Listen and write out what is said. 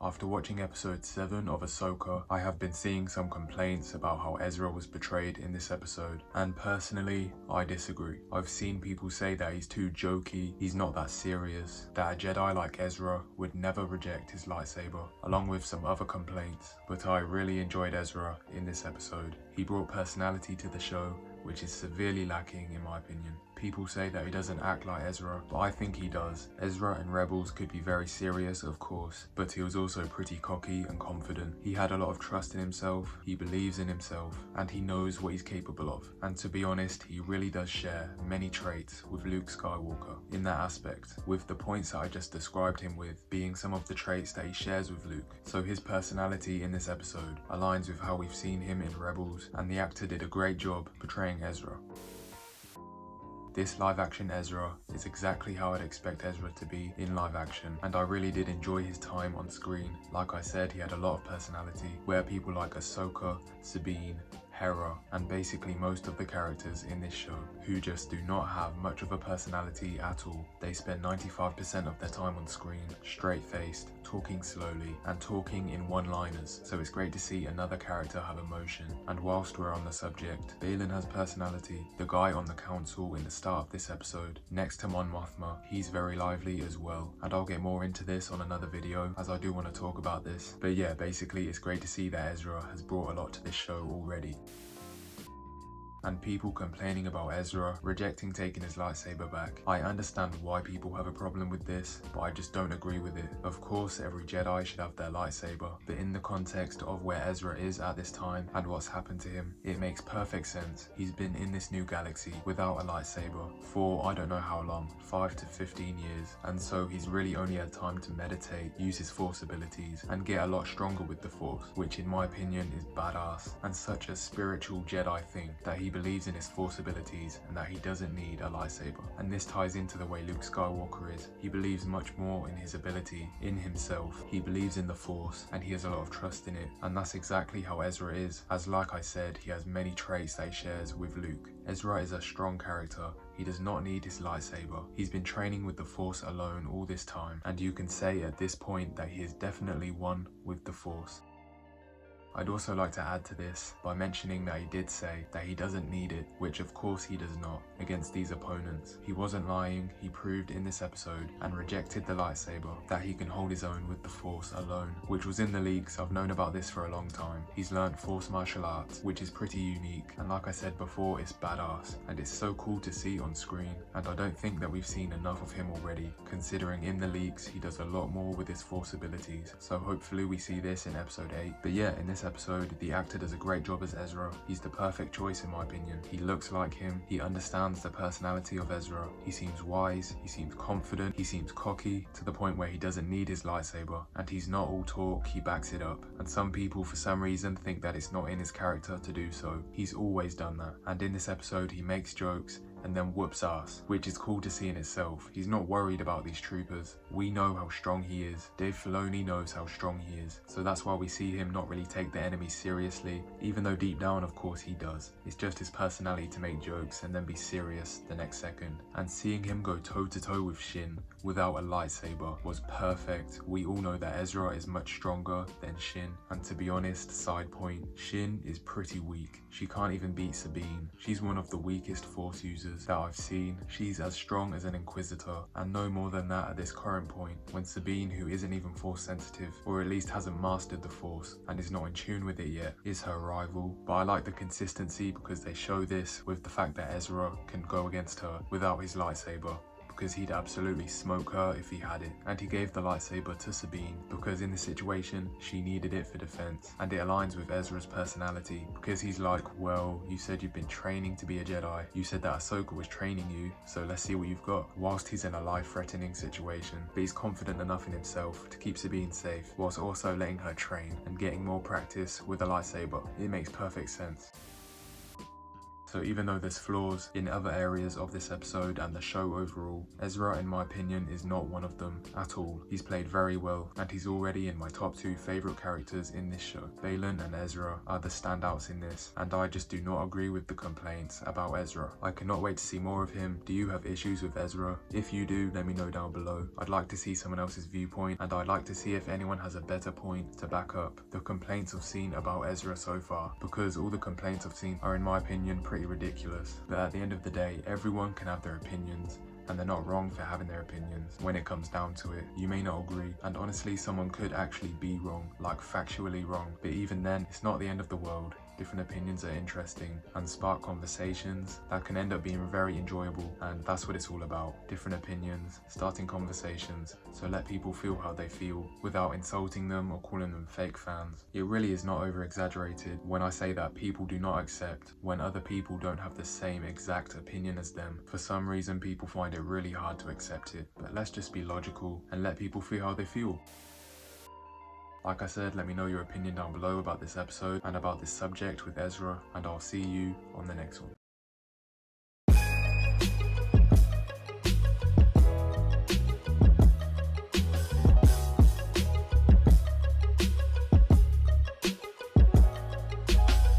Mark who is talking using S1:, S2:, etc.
S1: After watching episode 7 of Ahsoka, I have been seeing some complaints about how Ezra was portrayed in this episode, and personally, I disagree. I've seen people say that he's too jokey, he's not that serious, that a Jedi like Ezra would never reject his lightsaber, along with some other complaints, but I really enjoyed Ezra in this episode. He brought personality to the show, which is severely lacking in my opinion. People say that he doesn't act like Ezra, but I think he does. Ezra in Rebels could be very serious, of course, but he was also pretty cocky and confident. He had a lot of trust in himself, he believes in himself, and he knows what he's capable of. And to be honest, he really does share many traits with Luke Skywalker in that aspect, with the points that I just described him with being some of the traits that he shares with Luke. So his personality in this episode aligns with how we've seen him in Rebels, and the actor did a great job portraying Ezra. This live action Ezra is exactly how I'd expect Ezra to be in live action, and I really did enjoy his time on screen. Like I said, he had a lot of personality, where people like Ahsoka, Sabine, Hera, and basically most of the characters in this show who just do not have much of a personality at all. They spend 95% of their time on screen, straight-faced, talking slowly, and talking in one-liners, so it's great to see another character have emotion. And whilst we're on the subject, Baylan has personality. The guy on the council in the start of this episode, next to Mon Mothma, he's very lively as well, and I'll get more into this on another video as I do want to talk about this. But yeah, basically it's great to see that Ezra has brought a lot to this show already. And people complaining about Ezra rejecting taking his lightsaber back. I understand why people have a problem with this, but I just don't agree with it. Of course, every Jedi should have their lightsaber, but in the context of where Ezra is at this time and what's happened to him, it makes perfect sense. He's been in this new galaxy without a lightsaber for I don't know how long, 5 to 15 years, and so he's really only had time to meditate, use his Force abilities, and get a lot stronger with the Force, which in my opinion is badass, and such a spiritual Jedi thing that he believes in his Force abilities and that he doesn't need a lightsaber. And this ties into the way Luke Skywalker is. He believes much more in his ability, in himself. He believes in the Force and he has a lot of trust in it. And that's exactly how Ezra is, as like I said, he has many traits that he shares with Luke. Ezra is a strong character. He does not need his lightsaber. He's been training with the Force alone all this time, and you can say at this point that he is definitely one with the Force. I'd also like to add to this by mentioning that he did say that he doesn't need it, which of course he does not, against these opponents. He wasn't lying, he proved in this episode and rejected the lightsaber that he can hold his own with the Force alone, which was in the leaks. I've known about this for a long time. He's learned Force martial arts, which is pretty unique, and like I said before, it's badass, and it's so cool to see on screen, and I don't think that we've seen enough of him already, considering in the leaks he does a lot more with his Force abilities, so hopefully we see this in episode 8. But yeah, in this episode, the actor does a great job as Ezra. He's the perfect choice in my opinion. He looks like him, he understands the personality of Ezra, he seems wise, he seems confident, he seems cocky, to the point where he doesn't need his lightsaber, and he's not all talk, he backs it up. And some people for some reason think that it's not in his character to do so. He's always done that, and in this episode he makes jokes and then whoops ass, which is cool to see in itself. He's not worried about these troopers. We know how strong he is. Dave Filoni knows how strong he is, so that's why we see him not really take the enemy seriously, even though deep down of course he does. It's just his personality to make jokes and then be serious the next second. And seeing him go toe to toe with Shin without a lightsaber was perfect. We all know that Ezra is much stronger than Shin, and to be honest, side point, Shin is pretty weak. She can't even beat Sabine. She's one of the weakest Force users that I've seen. She's as strong as an Inquisitor, and no more than that at this current point, when Sabine, who isn't even Force sensitive, or at least hasn't mastered the Force and is not in tune with it yet, is her rival. But I like the consistency because they show this with the fact that Ezra can go against her without his lightsaber, because he'd absolutely smoke her if he had it. And he gave the lightsaber to Sabine because in this situation she needed it for defense, and it aligns with Ezra's personality because he's like, well, you said you've been training to be a Jedi, you said that Ahsoka was training you, so let's see what you've got. Whilst he's in a life-threatening situation, but he's confident enough in himself to keep Sabine safe whilst also letting her train and getting more practice with a lightsaber. It makes perfect sense. So even though there's flaws in other areas of this episode and the show overall, Ezra in my opinion is not one of them at all. He's played very well and he's already in my top 2 favourite characters in this show. Baylan and Ezra are the standouts in this, and I just do not agree with the complaints about Ezra. I cannot wait to see more of him. Do you have issues with Ezra? If you do, let me know down below. I'd like to see someone else's viewpoint, and I'd like to see if anyone has a better point to back up the complaints I've seen about Ezra so far, because all the complaints I've seen are in my opinion pretty ridiculous. But at the end of the day, everyone can have their opinions, and they're not wrong for having their opinions when it comes down to it. You may not agree, and honestly someone could actually be wrong, like factually wrong, but even then, it's not the end of the world. Different opinions are interesting and spark conversations that can end up being very enjoyable, and that's what it's all about. Different opinions, starting conversations, so let people feel how they feel without insulting them or calling them fake fans. It really is not over exaggerated when I say that people do not accept when other people don't have the same exact opinion as them. For some reason people find it really hard to accept it, but let's just be logical and let people feel how they feel. Like I said, let me know your opinion down below about this episode and about this subject with Ezra, and I'll see you on the next one.